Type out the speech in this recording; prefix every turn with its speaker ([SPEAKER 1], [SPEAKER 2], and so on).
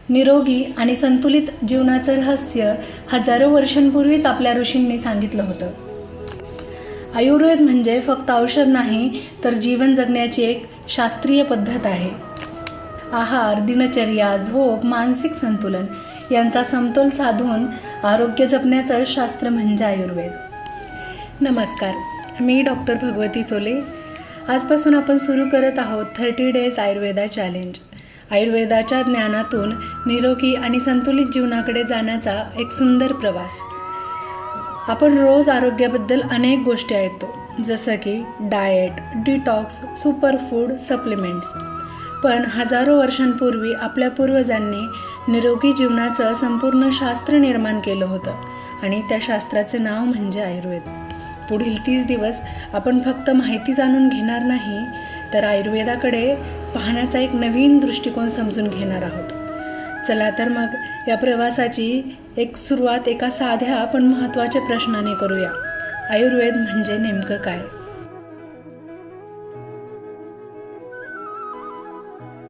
[SPEAKER 1] निरोगी आणि संतुलित जीवनाचं रहस्य हजारो वर्षांपूर्वीच आपल्या ऋषींनी सांगितलं होतं. आयुर्वेद म्हणजे फक्त औषध नाही, तर जीवन जगण्याची एक शास्त्रीय पद्धत आहे. आहार, दिनचर्या, झोप, मानसिक संतुलन यांचा समतोल साधून आरोग्य जपण्याचं शास्त्र म्हणजे आयुर्वेद. नमस्कार, मी डॉक्टर भगवती चोले. आजपासून आपण सुरू करत आहोत 30 डेज आयुर्वेदा चॅलेंज. आयुर्वेदाच्या ज्ञानातून निरोगी आणि संतुलित जीवनाकडे जाण्याचा एक सुंदर प्रवास. आपण रोज आरोग्याबद्दल अनेक गोष्टी ऐकतो, जसं की डाएट, डिटॉक्स, सुपरफूड, सप्लिमेंट्स. पण हजारो वर्षांपूर्वी आपल्या पूर्वजांनी निरोगी जीवनाचं संपूर्ण शास्त्र निर्माण केलं होतं आणि त्या शास्त्राचे नाव म्हणजे आयुर्वेद. पुढील 30 दिवस आपण फक्त माहिती जाणून घेणार नाही, तर आयुर्वेदाकडे पाहण्याचा एक नवीन दृष्टिकोन समजून घेणार आहोत. चला तर मग या प्रवासाची एक सुरुवात एका साध्या पण महत्त्वाच्या प्रश्नाने करूया. आयुर्वेद म्हणजे नेमकं काय?